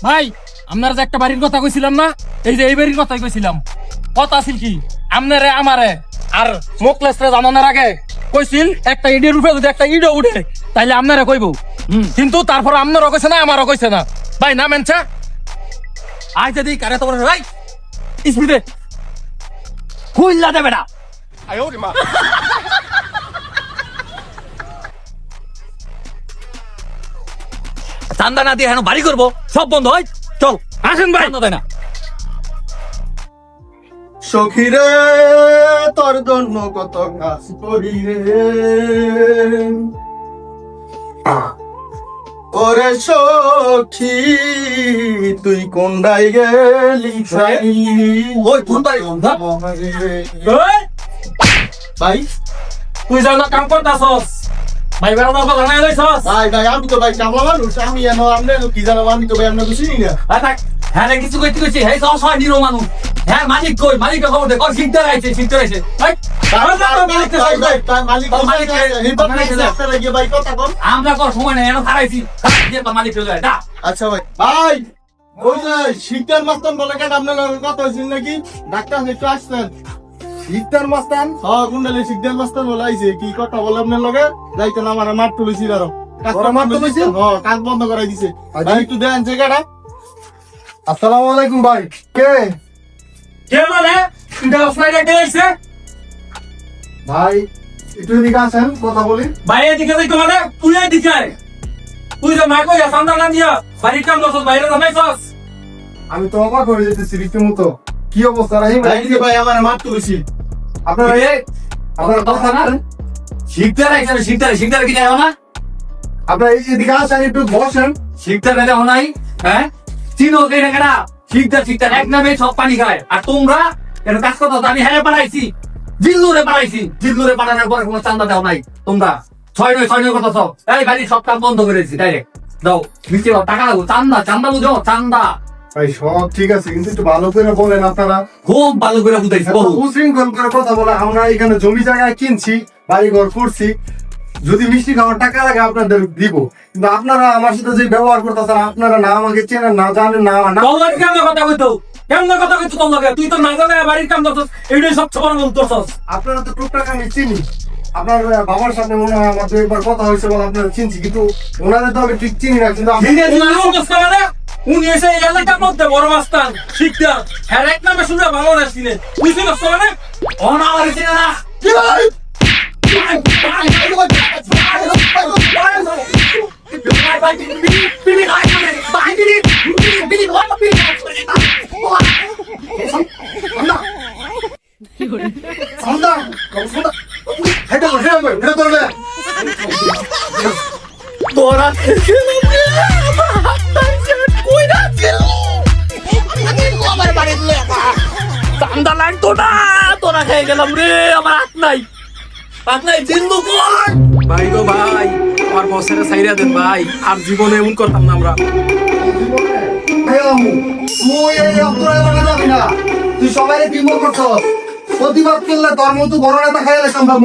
ভাই আপনারা যে একটা বাড়ির কথা কইছিলাম না, এই যে এই বাড়ির কথাই কইছিলাম। কথা আছিল কি আপনারে আমারে আর মোকলেসরে জানানোর আগে কইছিল একটা ইডের উপরে যদি একটা ইডও উঠে তাইলে আপনারা কইব। কিন্তু তারপর আপনারও কইছে না আমারও কইছে না। ভাই না মেনছে আইতে দিই কারে তোমার ভাই স্পিডে কইলা দেবে না। চান্দা না দিয়ে এখন বাড়ি করবো, সব বন্ধ হয়। চল আসেন ভাই। চান্দা দেয় না। সখীরে তোর জন্য কত কাজ করি রে, ওরে সখী তুই কোনটাই গেলি ওই কোন বাড়ি? ভাই তুই যাও না কাম করতাছস, ভাই বেড়া কথা জানাই লইছস। ভাই ভাই আমি তো ভাই কামলা মানুষ, আমি এনো আপনি কি জানো, আমি তো ভাই আপনাকে চিনি না। হ্যাঁ কিছু কইতে কইছি, হেই সব সবাই নিরো মানুষ। হ্যাঁ মালিক কই, মালিককে খবর দে। কই শিখতে আইছে, শিখতে আইছে। ভাই আমরা কর সময় নেই, এনে হারাইছি। মালিক চলে যায়। আচ্ছা ভাই ভাই ওই যে শিকদার মাস্তান বলে কেন আপনার কথা হয়েছিল নাকি? ডাক্তার একটু আসছেন। শিকদার মাস্তান? হ্যাঁ গুন্ডালি শিকদার মাস্তান বলে আইছে। কি কথা বলে আপনার লগে? যাইতেন আমার মাঠ তুলেছি আরো কাজ বন্ধ করাই দিছে। ভাই একটু দেন জায়গাটা। আসসালামু আলাইকুম ভাই। কে কে মানে এটা অফলাইনে কে আইছে? ভাই একটু এদিকে আসেন, কথা বলি। ভাই এদিকে যাই তো মানে তুই এদিকে আয়। তুই যে মা কই সান্দা না দিয়া বাড়ির কাম করছস, বাইরে জানাইছস। আমি তো অবাক হয়ে যেতেছি রীতিমতো। কি অবস্থা রাহিম ভাই? আমার মাঠ তুলেছি। আপনারা আপনার কথা না শিখতে আইছে, শিখতে কি যায় না? আপনার এই এদিকে আসেন, একটু বসেন। শিখতে না দেও নাই? হ্যাঁ চিনো কে না? শিখতে এক নামে সব পানি খায়। আর তোমরা এটা কাজ করতে আমি হ্যাঁ পাঠাইছি, জিল্লুরে পাঠানোর পরে কোনো চান্দা দেও নাই তোমরা। ছয় নয় কথা সব এই বাড়ি সব কাম বন্ধ করেছি ডাইরেক্ট। দাও নিচে টাকা লাগবো, চান্দা বুঝো, চান্দা। ভাই সব ঠিক আছে, কিন্তু একটু ভালো করে বলেন। আপনারা খুব ভালো করে বুঝাইছি, উশৃঙ্খল করে কথা বলে। আমরা এখানে জমি জায়গা কিনছি, বাড়ি ঘর করছি, যদি মিষ্টি খাওয়ার টাকা লাগে আপনাদের দিব। কিন্তু আপনারা আমার সাথে যে ব্যবহার করতেছেন, আপনারা না আমাকে চেনেন, না জানেন, না কেমন কথা কইতো, তোমাকে তুই তো না জানে বাড়ির কাম করছস, এইটাই সবচেয়ে বড় ভুল করছস। আপনারা তো টুকটাক আমি চিনি। আপনার বাবার সামনে মনে হয় আমার একবার কথা হয়েছে বলে আপনারা চিনছি, কিন্তু ওনাদের তো আমি ঠিক চিনি না। কিন্তু উনি এসে এই এলাকার মধ্যে বড় মাস্তান শিখতে হ্যাঁ এক নামে শুনে ভালো রাখছিলেন, বুঝতে পারছো মানে অনাবার না। চান্দা লাগতো না, তোরা খেয়ে গেলাম রে। আমার হাত নাই জিন্দু কর ভাই গো ভাই, আমার বসের সাইরা দেন ভাই। আর জীবনে এমন করতাম না আমরা। তুই সবাই বিমল করছ, প্রতিবাদ করলে তোর মতো বড় নেতা খাই গেলে সম্ভব।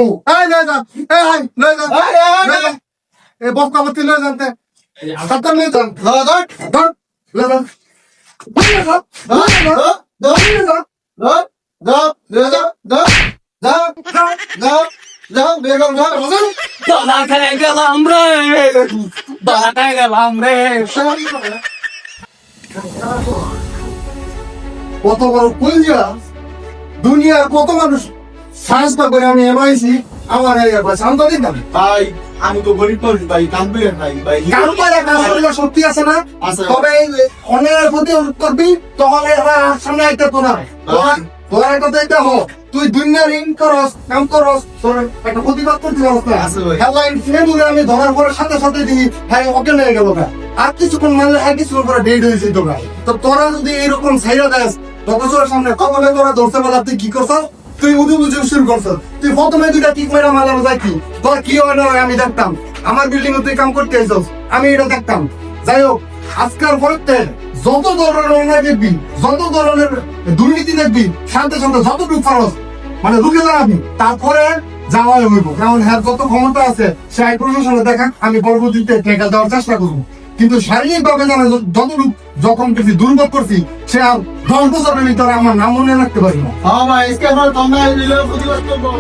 কত বড় কুলজা, দুনিয়ার কত মানুষ সাহসটা করে আমি এমাইছি। আমার শান্ত দিতাম ভাই, আমি তো গরিব মানুষ ভাই, কাঁদবি ভাই। ভাই সত্যি আছে না? তবে অন্যের প্রতি অনুরোধ করবি, তখন সামনে একটা তো না। তোর একটা দেখতে হোক, তুই দুনিয়ার ঋণ করস, কাম করস, তোর একটা প্রতিবাদ করতে পারস না। হেডলাইন ফেলে আমি ধরার পরে সাথে সাথে দিই, হ্যাঁ ওকে নিয়ে গেল না। আর কিছুক্ষণ মানলে আর কিছুক্ষণ পরে ডেট হয়েছে তো ভাই। তো তোরা যদি এইরকম ছাইরা দেস, তখন সামনে কবলে তোরা ধরতে পারলে তুই কি করছ? তুই উদু বুঝে শুরু করছ। তুই প্রথমে দুইটা কিক মেরা মালানো যাই কি তোর কি হয় না আমি দেখতাম। আমার বিল্ডিং এ তুই কাম করতে আইছস, আমি এটা দেখতাম। যাই হোক, আজকাল পরে যত ধরনের অন্যায় দেখবি, যত ধরনের দুর্নীতি দেখবি, শান্তি শান্ত যতটুকু খরচ মানে রুখে দাঁড়াবি, তারপরে যাওয়াই হইব। কারণ হ্যাঁ যত ক্ষমতা আছে সে আইন প্রশাসনে দেখা, আমি পরবর্তীতে টেকা দেওয়ার চেষ্টা করবো। কিন্তু শারীরিক ভাবে যারা যতটুকু যখন করছি দুর্ভোগ করছি সে আর 10 বছরের ভিতরে আমার নাম মনে রাখতে পারি না। হ্যাঁ ভাই, আজকে আমরা তোমরা মিলে প্রতিবাদ করবো।